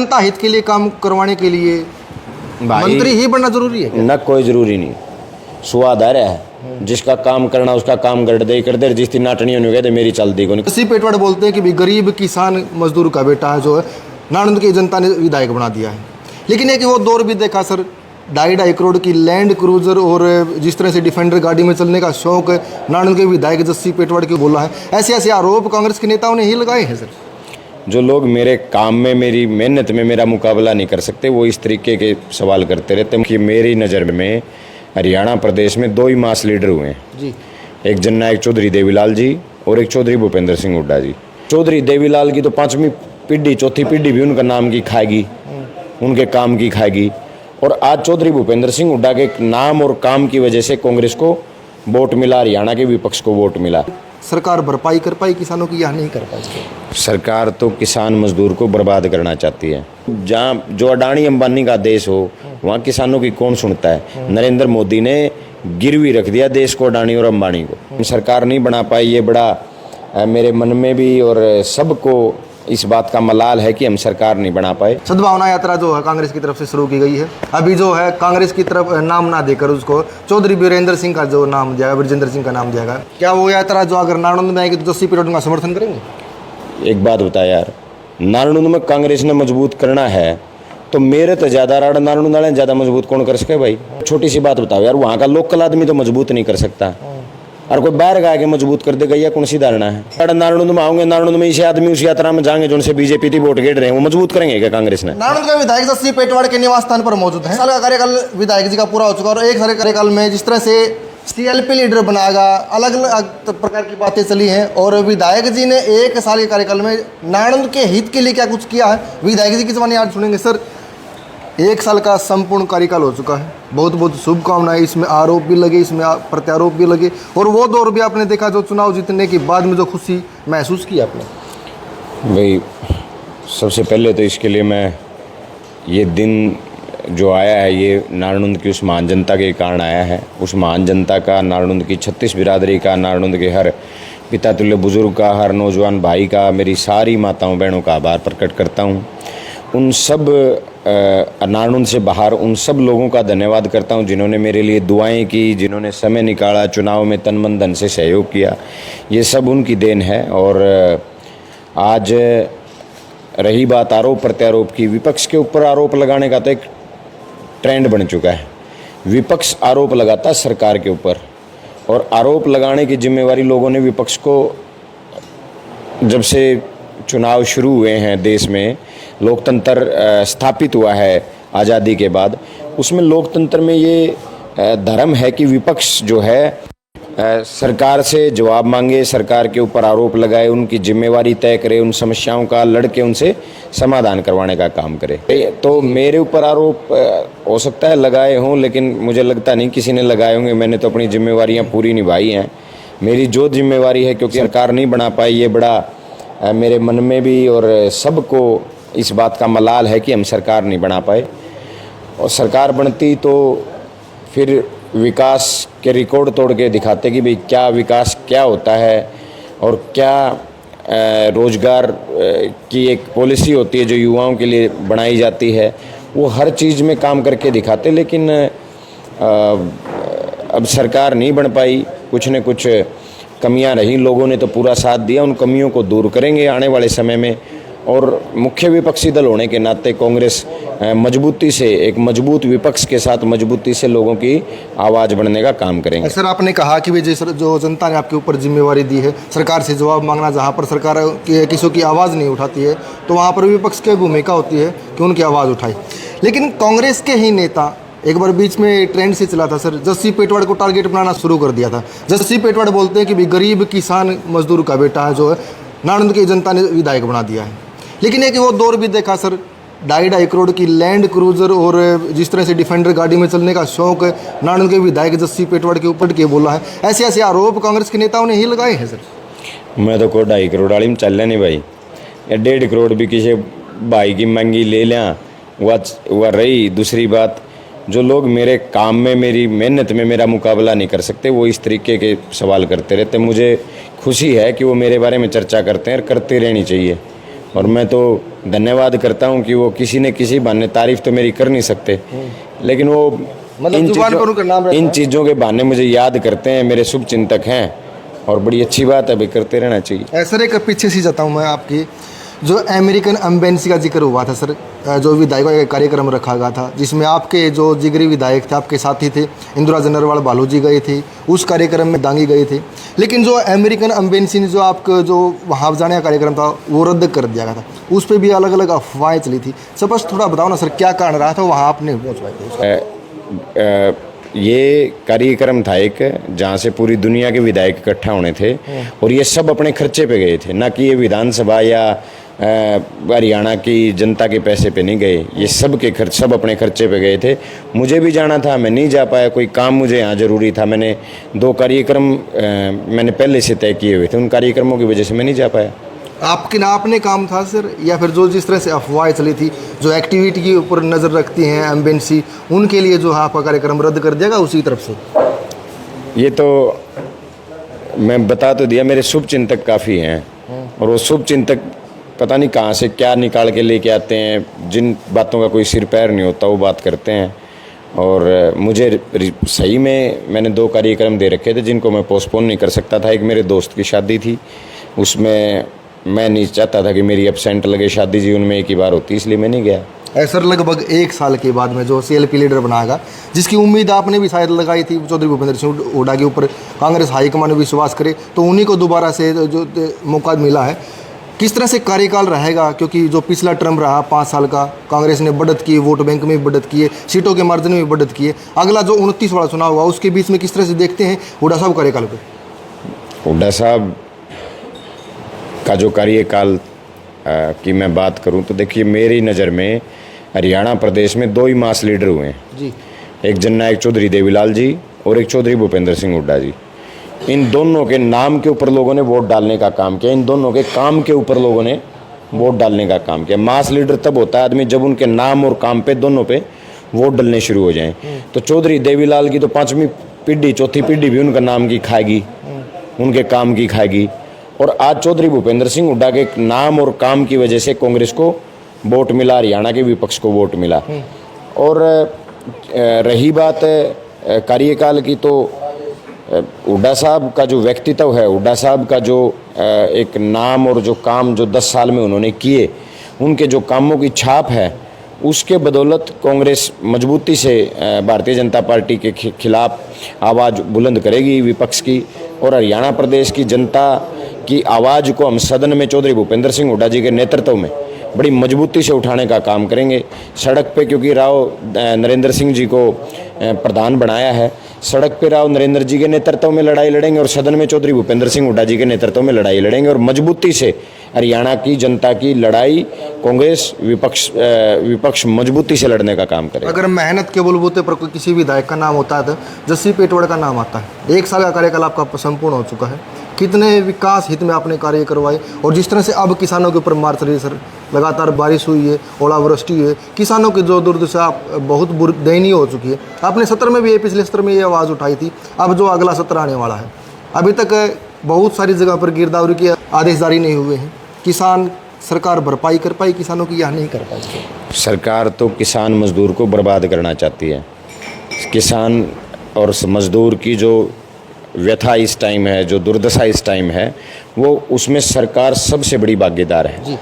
जनता हित के लिए काम करवाने के लिए मंत्री ही बनना जरूरी है? न कोई जरूरी नहीं, स्वाधार है, जिसका काम करना उसका काम कर दे जिस दिन नाटनी होने गए मेरी चलती को। जस्सी पेटवाड़ बोलते हैं कि भी गरीब किसान मजदूर का बेटा है जो है नारनौंद की जनता ने विधायक बना दिया है। लेकिन एक वो दौर भी देखा सर, 2.5 करोड़ की लैंड क्रूजर और जिस तरह से डिफेंडर गाड़ी में चलने का शौक नारनौंद के विधायक जस्सी पेटवाड़ के बोला है। ऐसे ऐसे आरोप कांग्रेस के नेताओं ने ही लगाए हैं सर। जो लोग मेरे काम में मेरी मेहनत में मेरा मुकाबला नहीं कर सकते वो इस तरीके के सवाल करते रहते हैं। कि मेरी नज़र में हरियाणा प्रदेश में 2 ही मास लीडर हुए हैं जी, एक जननायक चौधरी देवीलाल जी और एक चौधरी भूपेंद्र सिंह हुड्डा जी। चौधरी देवीलाल की तो 5वीं पीढ़ी 4थी पीढ़ी भी उनका नाम की खाएगी, उनके काम की खाएगी। और आज चौधरी भूपेंद्र सिंह हुड्डा के नाम और काम की वजह से कांग्रेस को वोट मिला, हरियाणा के विपक्ष को वोट मिला। सरकार भरपाई कर पाई किसानों की या नहीं कर पाई? सरकार तो किसान मजदूर को बर्बाद करना चाहती है। जहाँ जो अडानी अंबानी का देश हो वहाँ किसानों की कौन सुनता है? नरेंद्र मोदी ने गिरवी रख दिया देश को, अडानी और अंबानी को। सरकार नहीं बना पाई, ये बड़ा मेरे मन में भी और सबको इस बात का मलाल है कि हम सरकार नहीं बना पाए। सद्भावना यात्रा जो है कांग्रेस की तरफ से शुरू की गई है, अभी जो है कांग्रेस की तरफ नाम ना देकर उसको चौधरी वीरेंद्र सिंह का जो नाम दिया, ब्रजेंद्र सिंह का नाम दिया गया। क्या वो यात्रा जो अगर नारनौंद में आएगी तो जस्सी पेटवाड़ का समर्थन करेंगे? एक बात बता यार, नारनौंद में कांग्रेस ने मजबूत करना है तो मेरे तो ज़्यादा राड़ नारनौंद वाले ज़्यादा मजबूत कौन कर सके भाई? छोटी सी बात बताओ यार, वहाँ का लोकल आदमी तो मजबूत नहीं कर सकता और कोई बाहर गा के मजबूत कर देगा, या कौन सी धारणा है? नारनौंद में आओगे, नारनौंद में इसे आदमी उस यात्रा में जाएंगे जो उनसे बीजेपी थी वोट गिर रहे हैं, वो मजबूत करेंगे क्या कांग्रेस ने? नारनौंद का विधायक जस्सी पेटवाड़ के निवास स्थान पर मौजूद है। साल का कार्यकाल विधायक जी का पूरा हो चुका और एक साल कार्यकाल में जिस तरह से CLP लीडर बनाएगा, अलग अलग प्रकार की बातें चली हैं। और विधायक जी ने 1 साल के कार्यकाल में नारनौंद के हित के लिए क्या कुछ किया है, विधायक जी की जबानी आज सुनेंगे। सर, 1 साल का संपूर्ण कार्यकाल हो चुका है, बहुत बहुत शुभकामनाएं। इसमें आरोप भी लगे, इसमें प्रत्यारोप भी लगे, और वो दौर भी आपने देखा जो चुनाव जीतने के बाद में जो खुशी महसूस की आपने। भाई सबसे पहले तो इसके लिए मैं ये दिन जो आया है ये नारनौंद की उस महान जनता के कारण आया है। उस महान जनता का, नारनौंद की 36 बिरादरी का, नारनौंद के हर पिता तुल्य बुजुर्ग का, हर नौजवान भाई का, मेरी सारी माताओं बहनों का आभार प्रकट करता हूँ। उन सब नारनौंद से बाहर उन सब लोगों का धन्यवाद करता हूं जिन्होंने मेरे लिए दुआएं की, जिन्होंने समय निकाला, चुनाव में तन मन धन से सहयोग किया। ये सब उनकी देन है। और आज रही बात आरोप प्रत्यारोप की, विपक्ष के ऊपर आरोप लगाने का तो एक ट्रेंड बन चुका है। विपक्ष आरोप लगाता है सरकार के ऊपर, और आरोप लगाने की जिम्मेवारी लोगों ने विपक्ष को, जब से चुनाव शुरू हुए हैं देश में, लोकतंत्र स्थापित हुआ है आज़ादी के बाद, उसमें लोकतंत्र में ये धर्म है कि विपक्ष जो है सरकार से जवाब मांगे, सरकार के ऊपर आरोप लगाए, उनकी जिम्मेवारी तय करे, उन समस्याओं का लड़के उनसे समाधान करवाने का काम करे। तो मेरे ऊपर आरोप हो सकता है लगाए हों, लेकिन मुझे लगता नहीं किसी ने लगाए होंगे। मैंने तो अपनी जिम्मेवारियाँ पूरी निभाई हैं। मेरी जो जिम्मेवारी है, क्योंकि सरकार नहीं बना पाई, ये बड़ा मेरे मन में भी और सबको इस बात का मलाल है कि हम सरकार नहीं बना पाए। और सरकार बनती तो फिर विकास के रिकॉर्ड तोड़ के दिखाते कि भाई क्या विकास क्या होता है, और क्या रोजगार की एक पॉलिसी होती है जो युवाओं के लिए बनाई जाती है, वो हर चीज़ में काम करके दिखाते। लेकिन अब सरकार नहीं बन पाई, कुछ न कुछ कमियां रही, लोगों ने तो पूरा साथ दिया, उन कमियों को दूर करेंगे आने वाले समय में। और मुख्य विपक्षी दल होने के नाते कांग्रेस मजबूती से, एक मजबूत विपक्ष के साथ मजबूती से लोगों की आवाज़ बढ़ने का काम करेंगे। सर, आपने कहा कि जो जनता ने आपके ऊपर जिम्मेवारी दी है सरकार से जवाब मांगना, जहाँ पर सरकार किसी की आवाज़ नहीं उठाती है तो वहाँ पर विपक्ष की भूमिका होती है कि उनकी आवाज़ उठाए। लेकिन कांग्रेस के ही नेता, एक बार बीच में ट्रेंड से चला था सर, जस्सी पेटवाड़ को टारगेट बनाना शुरू कर दिया था। जस्सी पेटवाड़ बोलते हैं कि भी गरीब किसान मजदूर का बेटा है जो है नारनौंद की जनता ने विधायक बना दिया है। लेकिन एक वो दौर भी देखा सर, 2.5 करोड़ की लैंड क्रूजर और जिस तरह से डिफेंडर गाड़ी में चलने का शौक नारनौंद के विधायक जस्सी पेटवाड़ के ऊपर के बोला है। ऐसे ऐसे आरोप कांग्रेस के नेताओं ने ही लगाए हैं सर। मैं तो कोई 2.5 करोड़ वाली में चल रहा नहीं भाई, या 1.5 करोड़ भी किसी भाई की मंगी ले लिया, वह रही। दूसरी बात, जो लोग मेरे काम में मेरी मेहनत में मेरा मुकाबला नहीं कर सकते वो इस तरीके के सवाल करते रहते। मुझे खुशी है कि वो मेरे बारे में चर्चा करते हैं और करते रहनी चाहिए। और मैं तो धन्यवाद करता हूं कि वो किसी न किसी बहाने, तारीफ तो मेरी कर नहीं सकते, लेकिन वो मतलब जुबान पर उनका नाम रहता इन है। चीज़ों के बहाने मुझे याद करते हैं, मेरे शुभ चिंतक हैं, और बड़ी अच्छी बात है, भाई करते रहना चाहिए। सर एक पीछे से जाता हूँ मैं आपकी, जो अमेरिकन एम्बेसी का जिक्र हुआ था सर, जो विधायकों का कार्यक्रम रखा गया था जिसमें आपके जो जिगरी विधायक थे, आपके साथी थे इंदिरा जनरवाल बालू जी गए थे, उस कार्यक्रम में दांगी गए थे, लेकिन जो अमेरिकन एम्बेसी ने जो आपका जो वहाँ जाने का कार्यक्रम था वो रद्द कर दिया गया था, उस पर भी अलग अलग अफवाहें चली थी। सब बस थोड़ा बताओ ना सर, क्या कारण रहा था वहाँ आप नहीं पहुँच पाए थे? ये कार्यक्रम था एक, जहाँ से पूरी दुनिया के विधायक इकट्ठा होने थे, और ये सब अपने खर्चे पे गए थे, ना कि ये विधानसभा या हरियाणा की जनता के पैसे पे नहीं गए, ये सब अपने खर्चे पे गए थे। मुझे भी जाना था, मैं नहीं जा पाया, कोई काम मुझे यहाँ ज़रूरी था। मैंने 2 कार्यक्रम मैंने पहले से तय किए हुए थे, उन कार्यक्रमों की वजह से मैं नहीं जा पाया। आपके ना अपने काम था सर, या फिर जो जिस तरह से अफवाहें चली थी, जो एक्टिविटी के ऊपर नज़र रखती हैं एम्बेसी, उनके लिए जो आपका कार्यक्रम रद्द कर दिया गया उसी तरफ से? ये तो मैं बता तो दिया, मेरे शुभ चिंतक काफ़ी हैं, और वो शुभ चिंतक पता नहीं कहाँ से क्या निकाल के लेके आते हैं, जिन बातों का कोई सिर पैर नहीं होता वो बात करते हैं। और मुझे सही में मैंने 2 कार्यक्रम दे रखे थे जिनको मैं पोस्टपोन नहीं कर सकता था। एक मेरे दोस्त की शादी थी, उसमें मैं नहीं चाहता था कि मेरी एब्सेंट लगे, शादी जीवन में एक ही बार होती, इसलिए मैं नहीं गया। सर लगभग 1 साल के बाद में जो CLP लीडर बनाएगा, जिसकी उम्मीद आपने भी शायद लगाई थी चौधरी भूपेंद्र सिंह हुड्डा के ऊपर, कांग्रेस हाईकमान ने विश्वास करे तो उन्हीं को दोबारा से जो मौका मिला है, किस तरह से कार्यकाल रहेगा? क्योंकि जो पिछला टर्म रहा 5 साल का, कांग्रेस ने बढ़त की, वोट बैंक में भी बढ़त की है, सीटों के मार्जिन में भी बढ़त की है, अगला जो 29 वाला चुनाव हुआ उसके बीच में किस तरह से देखते हैं हुड्डा साहब कार्यकाल को? हुड्डा साहब का जो कार्यकाल की मैं बात करूं तो देखिए, मेरी नज़र में हरियाणा प्रदेश में 2 ही मास लीडर हुए हैं जी, एक जननायक चौधरी देवीलाल जी और एक चौधरी भूपेंद्र सिंह हुड्डा जी। इन दोनों के नाम के ऊपर लोगों ने वोट डालने का काम किया, इन दोनों के काम के ऊपर लोगों ने वोट डालने का काम किया। मास लीडर तब होता है आदमी जब उनके नाम और काम पे दोनों पे वोट डलने शुरू हो जाएं। तो चौधरी देवीलाल की तो 5वीं पीढ़ी, 4थी पीढ़ी भी उनका नाम की खाएगी, उनके काम की खाएगी, और आज चौधरी भूपेंद्र सिंह हुड्डा के नाम और काम की वजह से कांग्रेस को वोट मिला, हरियाणा के विपक्ष को वोट मिला। और रही बात कार्यकाल की, तो हुड्डा साहब का जो व्यक्तित्व है, हुड्डा साहब का जो एक नाम और जो काम जो 10 साल में उन्होंने किए, उनके जो कामों की छाप है, उसके बदौलत कांग्रेस मजबूती से भारतीय जनता पार्टी के खिलाफ आवाज़ बुलंद करेगी विपक्ष की, और हरियाणा प्रदेश की जनता की आवाज़ को हम सदन में चौधरी भूपेंद्र सिंह हुड्डा जी के नेतृत्व में बड़ी मजबूती से उठाने का काम करेंगे। सड़क पे क्योंकि राव नरेंद्र सिंह जी को प्रधान बनाया है, सड़क पे राव नरेंद्र जी के नेतृत्व में लड़ाई लड़ेंगे, और सदन में चौधरी भूपेंद्र सिंह हुड्डा जी के नेतृत्व में लड़ाई लड़ेंगे, और मजबूती से हरियाणा की जनता की लड़ाई कांग्रेस विपक्ष मजबूती से लड़ने का काम करेगा। अगर मेहनत के बलबूते पर कोई किसी विधायक का नाम होता है तो जस्सी पेटवाड़ का नाम आता है। 1 साल का कार्यकाल आपका संपूर्ण हो चुका है, कितने विकास हित में आपने कार्य करवाए, और जिस तरह से अब किसानों के ऊपर मार चली है सर, लगातार बारिश हुई है, ओलावृष्टि हुई है, किसानों की जो दुर्दशा बहुत दयनीय हो चुकी है। आपने सत्र में भी ये पिछले सत्र में ये आवाज़ उठाई थी, अब जो अगला सत्र आने वाला है, अभी तक बहुत सारी जगह पर गिरदावरी के आदेश जारी नहीं हुए हैं। किसान सरकार भरपाई कर पाई किसानों की या नहीं कर पाई? सरकार तो किसान मजदूर को बर्बाद करना चाहती है। किसान और मजदूर की जो व्यथा इस टाइम है, जो दुर्दशा इस टाइम है, वो उसमें सरकार सबसे बड़ी भागीदार है जी।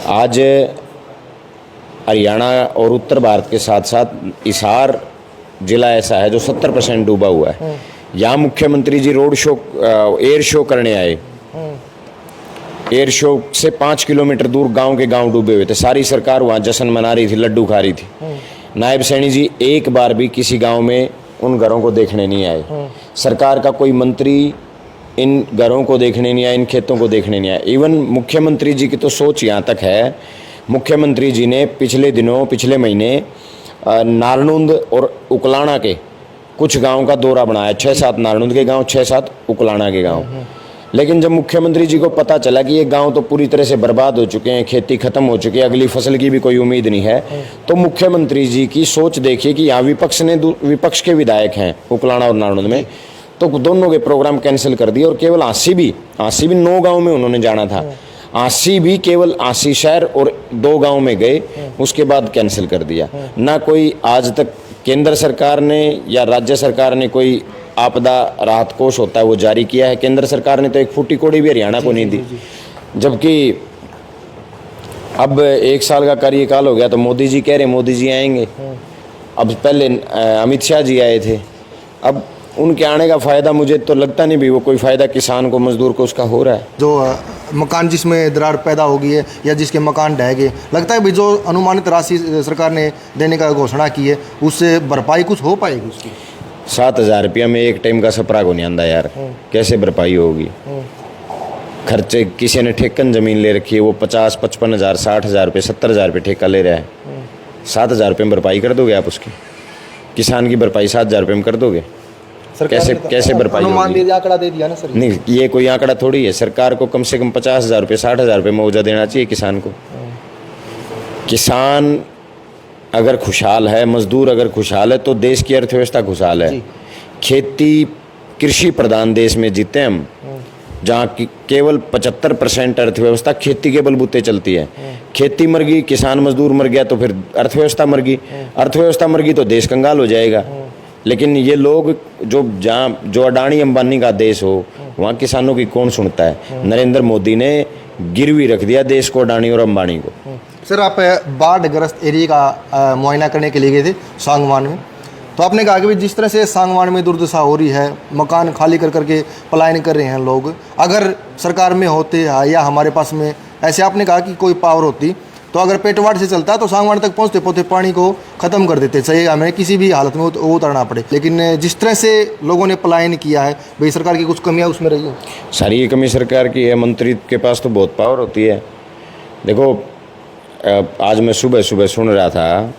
आज हरियाणा और उत्तर भारत के साथ साथ हिसार जिला ऐसा है जो 70% डूबा हुआ है। यहाँ मुख्यमंत्री जी रोड शो, एयर शो करने आए। एयर शो से 5 किलोमीटर दूर गांव के गांव डूबे हुए थे। सारी सरकार वहाँ जश्न मना रही थी, लड्डू खा रही थी। नायब सैनी जी एक बार भी किसी गांव में उन घरों को देखने नहीं आए। सरकार का कोई मंत्री इन घरों को देखने नहीं आया, इन खेतों को देखने नहीं आया। इवन मुख्यमंत्री जी की तो सोच यहाँ तक है, मुख्यमंत्री जी ने पिछले महीने नारनूंद और उकलाना के कुछ गांव का दौरा बनाया। 6-7 नारनूंद के गांव, 6-7 उकलाना के गांव। लेकिन जब मुख्यमंत्री जी को पता चला कि ये गांव तो पूरी तरह से बर्बाद हो चुके हैं, खेती खत्म हो चुकी है, अगली फसल की भी कोई उम्मीद नहीं है, तो मुख्यमंत्री जी की सोच देखिए कि यहाँ विपक्ष के विधायक हैं उकलाना और नारनूंद में, तो दोनों के प्रोग्राम कैंसिल कर दिए और केवल आसी भी 9 गांव में उन्होंने जाना था। 80 भी केवल 80 शहर और 2 गांव में गए, उसके बाद कैंसिल कर दिया। ना कोई आज तक केंद्र सरकार ने या राज्य सरकार ने कोई आपदा राहत कोष होता है वो जारी किया है। केंद्र सरकार ने तो एक फूटी कोड़ी भी हरियाणा को नहीं दी। जबकि अब 1 साल का कार्यकाल हो गया तो मोदी जी कह रहे मोदी जी आएंगे। अब पहले अमित शाह जी आए थे। अब उनके आने का फ़ायदा मुझे तो लगता नहीं भी वो कोई फ़ायदा किसान को, मजदूर को उसका हो रहा है। जो मकान जिसमें दरार पैदा हो गई है या जिसके मकान ढह गए, लगता है भी जो अनुमानित राशि सरकार ने देने का घोषणा की है उससे भरपाई कुछ हो पाएगी उसकी? 7,000 रुपया में एक टाइम का सपरा को नहीं आंदा यार, कैसे भरपाई होगी? खर्चे किसी ने ठेकन ज़मीन ले रखी है, वो 50, 55,000, 60,000 रुपये, 70,000 रुपये ठेका ले रहा है। 7,000 रुपये में भरपाई कर दोगे आप उसकी? किसान की भरपाई 7,000 रुपये में कर दोगे? कैसे भरपाई होगी? आंकड़ा दे दिया ना सर। नहीं, ये कोई आंकड़ा थोड़ी है। सरकार को कम से कम 50,000 रुपये, 60,000 रुपये मुआवजा देना चाहिए किसान को। किसान अगर खुशहाल है, मजदूर अगर खुशहाल है तो देश की अर्थव्यवस्था खुशहाल है। खेती कृषि प्रधान देश में जीते हम, जहाँ की केवल 75% अर्थव्यवस्था खेती के बलबूते चलती है। खेती मर गई, किसान मजदूर मर गया तो फिर अर्थव्यवस्था मर गई। अर्थव्यवस्था मर गई तो देश कंगाल हो जाएगा। लेकिन ये लोग जो अडानी अंबानी का देश हो वहाँ किसानों की कौन सुनता है? नरेंद्र मोदी ने गिरवी रख दिया देश को, अडानी और अंबानी को। सर, आप बाढ़ग्रस्त एरिया का मुआयना करने के लिए गए थे सांगवान में, तो आपने कहा कि जिस तरह से सांगवान में दुर्दशा हो रही है, मकान खाली कर करके पलायन कर रहे हैं लोग, अगर सरकार में होते या हमारे पास में ऐसे आपने कहा कि कोई पावर होती तो अगर पेटवाड़ से चलता तो सांगवान तक पहुंचते पहुंचते पानी को ख़त्म कर देते, चाहिए हमें किसी भी हालत में वो उतरना पड़े। लेकिन जिस तरह से लोगों ने पलायन किया है, भाई सरकार की कुछ कमियां उसमें रही हैं? सारी ये कमी सरकार की है। मंत्री के पास तो बहुत पावर होती है। देखो, आज मैं सुबह सुबह सुन रहा था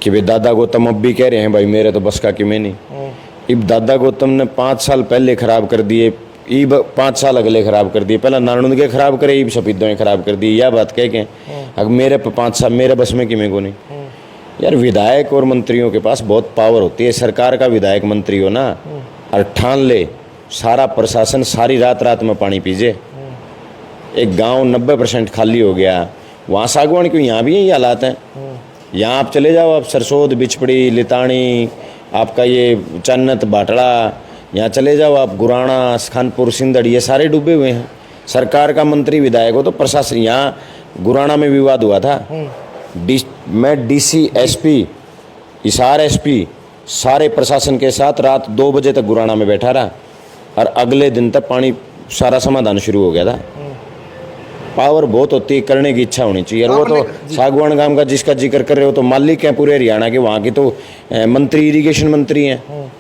कि भाई दादा गौतम अब भी कह रहे हैं भाई मेरे तो बस का कि मैं नहीं। इब दादा गौतम ने 5 साल पहले खराब कर दिए, ईब 5 साल अगले खराब कर दिए। पहला नारायण के खराब करे, ईब शपीदों ने खराब कर दी। यह बात कह के अगर मेरे पे 5 साल मेरे बस में कि मैं को नहीं। यार, विधायक और मंत्रियों के पास बहुत पावर होती है। सरकार का विधायक मंत्री हो ना और ठान ले सारा प्रशासन सारी रात में पानी पीजे। एक गांव 90% खाली हो गया, वहाँ सागवान क्यों? यहाँ भी यही हालात हैं। यहाँ आप चले जाओ, आप सरसोद, बिचपड़ी, लितानी, आपका ये चन्नत, बाटड़ा, यहाँ चले जाओ आप, गुराना, खानपुर, सिंदड़, ये सारे डूबे हुए हैं। सरकार का मंत्री विधायक हो तो प्रशासन। यहाँ गुराना में विवाद हुआ था, मैं DC SP हिसार SP सारे प्रशासन के साथ रात 2 बजे तक गुराना में बैठा रहा और अगले दिन तक पानी सारा समाधान शुरू हो गया था। पावर बहुत होती है, करने की इच्छा होनी चाहिए। और वो तो सागवान गांव का जिसका जिक्र कर रहे हो तो मालिक हैं पूरे हरियाणा के, वहाँ की तो मंत्री इरिगेशन मंत्री हैं।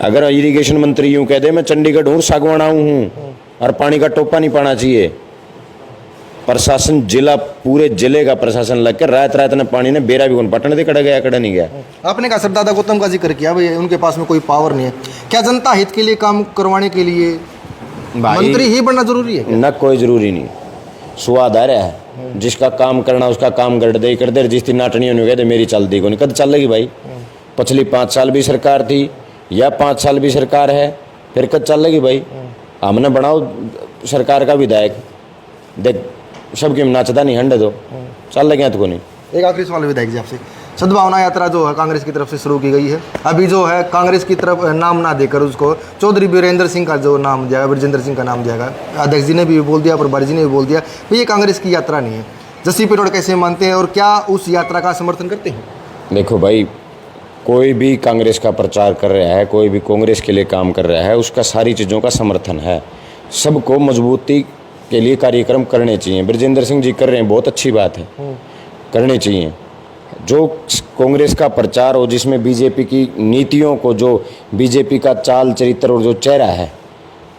अगर इरिगेशन मंत्री यूँ कह दे मैं चंडीगढ़ हूँ, सागवान आऊँ हूँ और पानी का टोपा नहीं पाना चाहिए, प्रशासन जिला पूरे जिले का प्रशासन लग कर रात ने पानी ने बेरा भी कौन पटन दे, कड़ा गया कड़ा नहीं गया। आपने कहा सर दादा गौतम का जिक्र किया, भाई उनके पास में कोई पावर नहीं है। क्या जनता हित के लिए काम करवाने के लिए मंत्री ही बनना जरूरी है? न, कोई जरूरी नहीं। स्वाधार है, जिसका काम करना उसका काम कर दे। जिस दिन नाटनियों ने कह दे मेरी चल दी को नहीं, कद चल लगी भाई? पिछली 5 साल भी सरकार थी या 5 साल भी सरकार है, फिर कद चल लगी भाई? हमने बनाओ सरकार का विधायक, देख सबकी नाचता नहीं हंडे दो चल लगे तो को नहीं। एक आखिरी सवाल विधायक जी आपसे, सद्भावना यात्रा जो है कांग्रेस की तरफ से शुरू की गई है, अभी जो है कांग्रेस की तरफ नाम ना देकर उसको चौधरी वीरेंद्र सिंह का जो नाम दिया, ब्रजेंद्र सिंह का नाम दिया गया। अध्यक्ष जी ने भी बोल दिया, प्रभारी जी ने भी बोल दिया, तो ये कांग्रेस की यात्रा नहीं है। जस्सी पेटोड़ कैसे मानते हैं और क्या उस यात्रा का समर्थन करते हैं? देखो भाई, कोई भी कांग्रेस का प्रचार कर रहा है, कोई भी कांग्रेस के लिए काम कर रहा है, उसका सारी चीज़ों का समर्थन है। सबको मजबूती के लिए कार्यक्रम करने चाहिए। ब्रजेंद्र सिंह जी कर रहे हैं, बहुत अच्छी बात है, करने चाहिए। जो कांग्रेस का प्रचार हो जिसमें बीजेपी की नीतियों को, जो बीजेपी का चाल चरित्र और जो चेहरा है,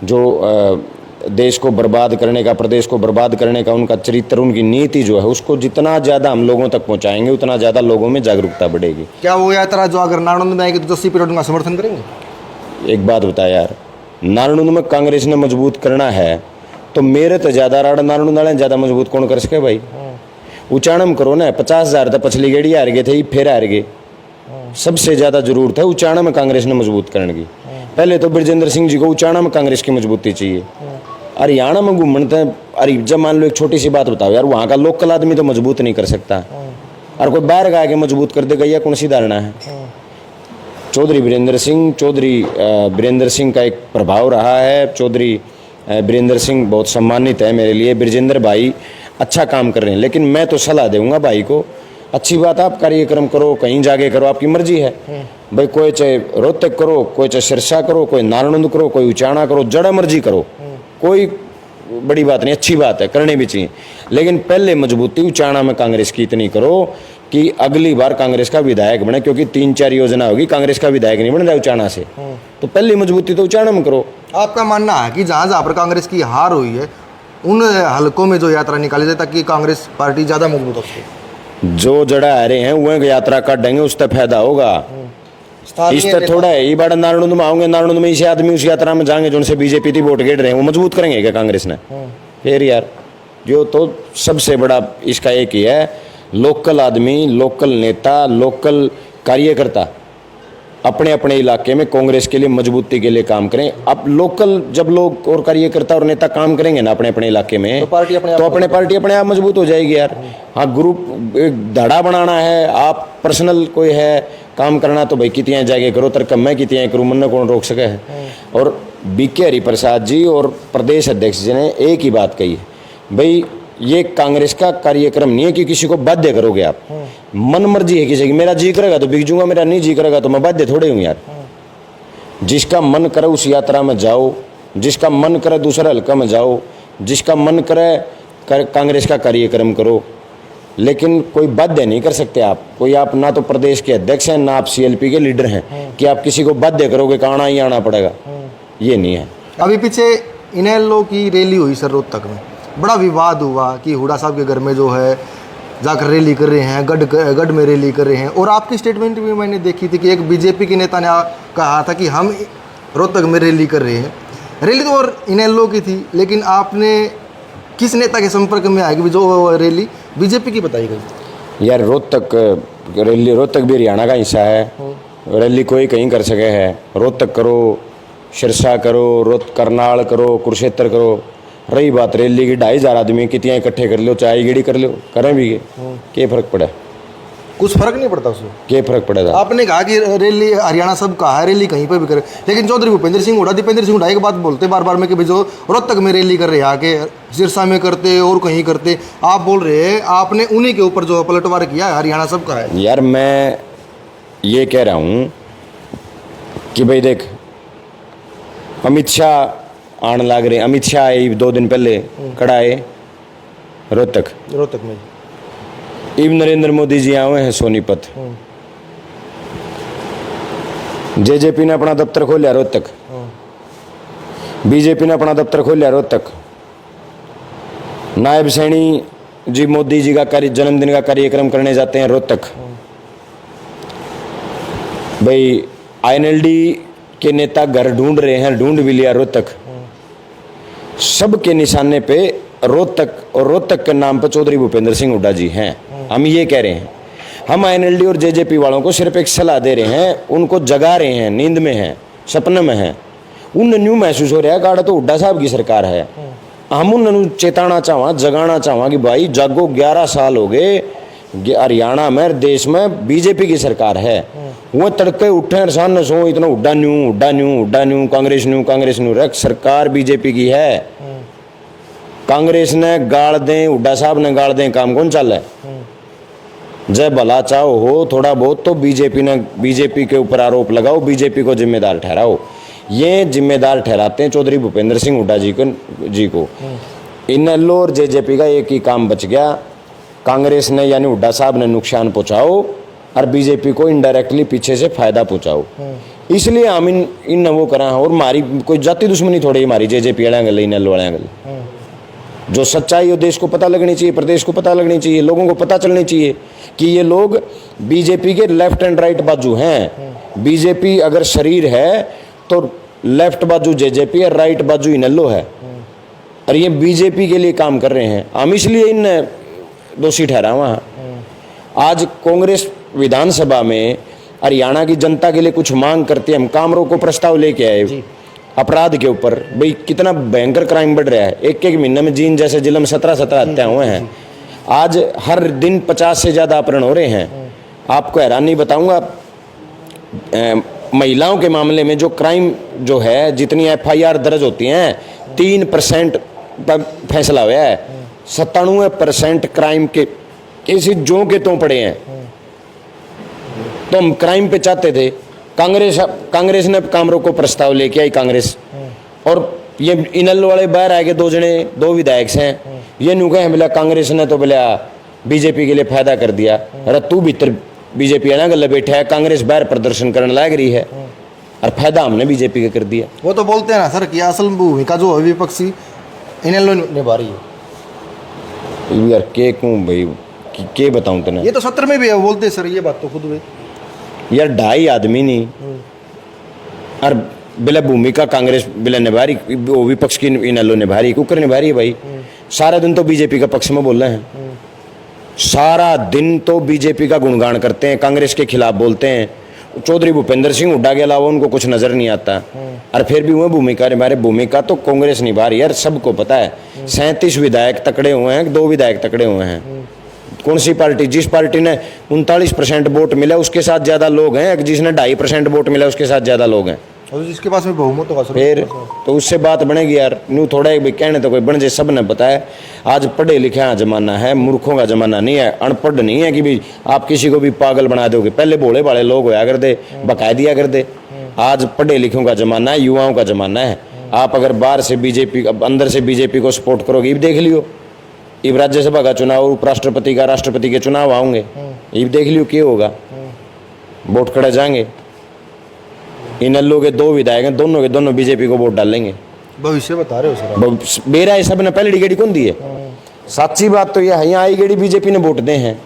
जो देश को बर्बाद करने का, प्रदेश को बर्बाद करने का उनका चरित्र, उनकी नीति जो है, उसको जितना ज़्यादा हम लोगों तक पहुंचाएंगे उतना ज़्यादा लोगों में जागरूकता बढ़ेगी। क्या वो यात्रा जो अगर नारायण में आएगी तो जस्सी पेटोड़ का समर्थन करेंगे? एक बात बता यार, नारायण में कांग्रेस ने मजबूत करना है तो मेरे तो ज़्यादा नारायण ज़्यादा मजबूत कौन कर सके भाई? उचाणम करो ना, 50,000 तक पिछली गेड़ी हार गए थे, फिर हार गए। सबसे ज़्यादा जरूरत है उचाणा में कांग्रेस ने मजबूत करने की। पहले तो ब्रजेंद्र सिंह जी को उचाणा में कांग्रेस की मजबूती चाहिए। हरियाणा में घूमते अरे जब मान लो एक छोटी सी बात बताओ यार, वहाँ का लोकल आदमी तो मजबूत नहीं कर सकता, और कोई बाहर का आके मजबूत कर देगा, यह कौन सी धारणा है? चौधरी वीरेंद्र सिंह का एक प्रभाव रहा है। चौधरी वीरेंद्र सिंह बहुत सम्मानित है मेरे लिए। ब्रिजेंद्र भाई अच्छा काम कर रहे हैं, लेकिन मैं तो सलाह दूंगा भाई को, अच्छी बात, आप कार्यक्रम करो, कहीं जाके करो, आपकी मर्जी है भाई। कोई चाहे रोहतक करो, कोई चाहे सिरसा करो, कोई नारायण करो, कोई उचाना करो, जड़ा मर्जी करो, कोई बड़ी बात नहीं, अच्छी बात है, करने भी चाहिए। लेकिन पहले मजबूती उचाना में कांग्रेस की इतनी करो कि अगली बार कांग्रेस का विधायक बने, क्योंकि 3-4 योजना होगी, कांग्रेस का विधायक नहीं बन रहा उचाना से, तो पहली मजबूती तो उचाना में करो। आपका मानना है कि जहाँ जहाँ पर कांग्रेस की हार हुई है उन हलकों में जो यात्रा निकाली जाए ताकि कांग्रेस पार्टी ज़्यादा मजबूत हो सके? जो जड़ा आ रहे हैं वह यात्रा काटेंगे, उससे फायदा होगा। इस तरह थोड़ा है, ये बड़ा नारायण में आओगे, नारायण में इसे आदमी उस यात्रा में जाएंगे जो उनसे बीजेपी थी वोट गेट रहे हैं, वो मजबूत करेंगे क्या कांग्रेस ने? फिर यार, जो तो सबसे बड़ा इसका एक ही है, लोकल आदमी, लोकल नेता, लोकल कार्यकर्ता अपने अपने इलाके में कांग्रेस के लिए मजबूती के लिए काम करें। अब लोकल जब लोग और कार्यकर्ता और नेता काम करेंगे ना अपने अपने इलाके में, तो पार्टी अपने आप मजबूत हो जाएगी यार। हाँ, ग्रुप एक धड़ा बनाना है, आप पर्सनल कोई है काम करना तो भाई कितियाँ जाके करो, तरकम मैं कितियाँ करूँ, मन कौन रोक सके है। और बीके हरिप्रसाद जी और प्रदेश अध्यक्ष जी ने एक ही बात कही है, भाई ये कांग्रेस का कार्यक्रम नहीं है कि किसी को बाध्य करोगे आप, मन मर्जी है किसी की, मेरा जी करेगा तो बिक जूंगा, मेरा नहीं जी करेगा तो मैं बाध्य थोड़े हूँ यार। जिसका मन करे उस यात्रा में जाओ, जिसका मन करे दूसरे हल्का में जाओ, जिसका मन करे कांग्रेस का कार्यक्रम करो, लेकिन कोई बाध्य नहीं कर सकते आप। कोई आप ना तो प्रदेश के अध्यक्ष हैं, ना आप CLP के लीडर हैं कि आप किसी को बाध्य करोगे कि आना ही आना पड़ेगा, ये नहीं है। अभी पीछे इनेलो की रैली हुई सर रोहतक में, बड़ा विवाद हुआ कि हुड्डा साहब के घर में जो है जाकर रैली कर रहे हैं, गढ़ में रैली कर रहे हैं। और आपकी स्टेटमेंट भी मैंने देखी थी कि एक बीजेपी के नेता ने कहा था कि हम रोहतक में रैली कर रहे हैं। रैली तो और इनेलो की थी, लेकिन आपने किस नेता के संपर्क में आएगी जो रैली बीजेपी की बताई गई? यार रोहतक भी हरियाणा का हिस्सा है, रैली कोई कहीं कर सके है। रोहतक करो, सिरसा करो, करनाल करो, कुरुक्षेत्र करो। रही बात रैली की, 2,500 आदमी कितने इकट्ठे कर लो, चाहे गेड़ी कर लो, करें भी क्या फर्क पड़ा? कुछ फर्क नहीं पड़ता उसमें, क्या फर्क पड़ेगा? आपने कहा कि रैली हरियाणा सब का है, रैली कहीं पर भी करे, लेकिन चौधरी भूपेंद्र सिंह हुड्डा, दीपेंद्र सिंह हुड्डा एक बात बोलते बार बार में कि जो रोहतक में रैली कर रहे हैं, आके सिरसा में करते और कहीं करते, आप बोल रहे हैं आपने उन्हीं के ऊपर जो पलटवार किया है, हरियाणा सब का है। यार मैं ये कह रहा हूँ कि भाई देख, अमित शाह आने लग रहे, अमित शाह आए 2 दिन पहले, कड़ा आए रोहतक में। इब नरेंद्र मोदी जी आए हुए हैं सोनीपत। जेजेपी ने अपना दफ्तर खोलिया रोहतक, बीजेपी ने अपना दफ्तर खोलिया रोहतक। नायब सैनी जी मोदी जी का जन्मदिन का कार्यक्रम करने जाते हैं रोहतक। भाई INLD के नेता घर ढूंढ रहे हैं, ढूंढ भी लिया रोहतक। सबके निशाने पे रोहतक, और रोहतक के नाम पर चौधरी भूपेंद्र सिंह हुड्डा जी हैं। हम ये कह रहे हैं, हम INLD और JJP वालों को सिर्फ एक सलाह दे रहे हैं, उनको जगा रहे हैं, नींद में हैं, सपने में हैं। उन न्यू महसूस हो रहा है गाड़ा तो हुड्डा साहब की सरकार है। हम उन चेताना चाहवा, जगाना चाहवा कि भाई जागो, 11 साल हो गए हरियाणा में, देश में बीजेपी की सरकार है। वो तड़के उठे इंसान न सो इतना हुड्डा न्यू, कांग्रेस न्यू रख, सरकार बीजेपी की है। कांग्रेस ने गाड़ दें, हुड्डा साहब ने गाड़ दें, काम कौन चल है? जब भला चाहो हो थोड़ा बहुत तो बीजेपी के ऊपर आरोप लगाओ, बीजेपी को जिम्मेदार ठहराओ। ये जिम्मेदार ठहराते हैं चौधरी भूपेंद्र सिंह हुड्डा जी को। इनेलो और JJP का एक ही काम बच गया, कांग्रेस ने यानी हुड्डा साहब ने नुकसान पहुंचाओ और बीजेपी को इनडायरेक्टली पीछे से फायदा पहुंचाओ। इसलिए हम इन वो करा। और हमारी कोई जाति दुश्मनी थोड़ी, हमारी JJP वाले गल, इनेलो वाले गल। जो सच्चाई हो देश को पता लगनी चाहिए, प्रदेश को पता लगनी चाहिए, लोगों को पता चलनी चाहिए कि ये लोग बीजेपी के लेफ्ट एंड राइट बाजू हैं। बीजेपी अगर शरीर है तो लेफ्ट बाजू JJP और राइट बाजू इनेलो है, और ये बीजेपी के लिए काम कर रहे हैं। हम इसलिए इन दोषी ठहरा वहाँ। आज कांग्रेस विधानसभा में हरियाणा की जनता के लिए कुछ मांग करती है, हम काम रोको प्रस्ताव लेके आए। अपराध के ऊपर, भाई कितना भयंकर क्राइम बढ़ रहा है। एक एक महीने में जींद जैसे जिले में 17 हत्या हुए हैं। आज हर दिन 50 से ज़्यादा अपहरण हो रहे हैं। आपको हैरानी बताऊंगा, महिलाओं के मामले में जो क्राइम जो है, जितनी FIR दर्ज होती हैं 3% पर फैसला हुआ है। 97% क्राइम के केसेस जो के तो पड़े हैं। तो हम क्राइम पे चाहते थे, कांग्रेस ने काम रोको प्रस्ताव लेके आई कांग्रेस, और ये इनल वाले बाहर आए के दो विधायक हैं, ये नु कहे बोला कांग्रेस ने तो बोला बीजेपी के लिए फायदा कर दिया। अरे तू भीतर बीजेपी है ना गले बैठा है, कांग्रेस बाहर प्रदर्शन करने लग रही है और फायदा हमने बीजेपी का कर दिया। वो तो बोलते हैं ना सर कि असल भूमिका जो है विपक्षी इनेलो निभा रही है। यार के कहूँ भाई, के बताऊँ तेने। ये तो सत्र में भी है, वो बोलते हैं सर ये बात तो खुद में। यार 2.5 आदमी नहीं और बिला भूमिका कांग्रेस बिला निभा रही, वो विपक्ष की इनेलो निभा रही, कुकर निभा रही है भाई। सारा दिन तो बीजेपी का पक्ष में बोल रहे हैं, सारा दिन तो बीजेपी का गुणगान करते हैं, कांग्रेस के खिलाफ बोलते हैं। चौधरी भूपेंद्र सिंह हुड्डा के अलावा उनको कुछ नजर नहीं आता, और फिर भी वो भूमिका निभा, भूमिका तो कांग्रेस निभा रही है। यार सबको पता है 37 विधायक तकड़े हुए हैं, 2 विधायक तकड़े हुए हैं। कौन सी पार्टी, जिस पार्टी ने 39% वोट मिला उसके साथ ज्यादा लोग हैं, जिसने 2.5% वोट मिला उसके साथ ज्यादा लोग हैं, और जिसके पास में बहुमत होगा फिर तो उससे बात बनेगी यार। न्यू थोड़ा एक भी कहने तो कोई बन जाए, सब ने पता है आज पढ़े लिखे जमाना है, मूर्खों का जमाना नहीं है, अनपढ़ नहीं है कि भी आप किसी को भी पागल बना दोगे। पहले भोले भाले लोग होया करते, बकाया दिया करते। आज पढ़े लिखों का जमाना है, युवाओं का जमाना है। आप अगर बाहर से बीजेपी, अंदर से बीजेपी को सपोर्ट करोगे, ये देख लियो, इब राज्यसभा का चुनाव, उपराष्ट्रपति का, राष्ट्रपति के चुनाव आएंगे, ये देख लियो क्या होगा, वोट खड़े जाएंगे। इनेलो के 2 विधायक हैं, दोनों के दोनों बीजेपी को वोट डालेंगे। भविष्य बता रहे हो सर। मेरा ये सब ने पहली गेड़ी कौन दी है। सच्ची बात तो यह है, यहाँ आई गेड़ी बीजेपी ने वोट दे हैं,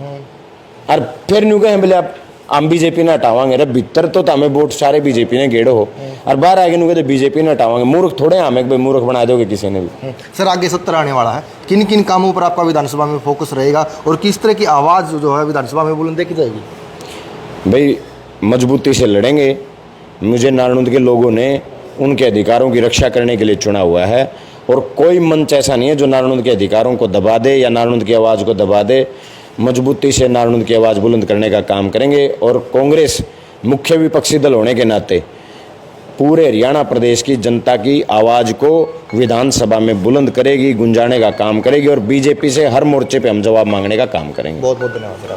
और फिर न्यू कहें बोले आप हम बीजेपी ने हटावांगे। अरे भीतर तो हमें वोट सारे बीजेपी ने गेड़ो हो, और बाहर आगे न्यू कहते बीजेपी ने हटावांगे। मूर्ख थोड़े हमें मूर्ख बना दोगे किसी ने भी। सर आगे सत्र आने वाला है, किन किन कामों पर आपका विधानसभा में फोकस रहेगा, और किस तरह की आवाज़ जो है विधानसभा में बुलंद देखी जाएगी? भाई मजबूती से लड़ेंगे। मुझे नारनौंद के लोगों ने उनके अधिकारों की रक्षा करने के लिए चुना हुआ है, और कोई मंच ऐसा नहीं है जो नारनौंद के अधिकारों को दबा दे या नारनौंद की आवाज़ को दबा दे। मजबूती से नारनौंद की आवाज़ बुलंद करने का काम करेंगे, और कांग्रेस मुख्य विपक्षी दल होने के नाते पूरे हरियाणा प्रदेश की जनता की आवाज़ को विधानसभा में बुलंद करेगी, गुंजाने का काम करेगी, और बीजेपी से हर मोर्चे पे हम जवाब मांगने का काम करेंगे। बहुत बहुत धन्यवाद सर।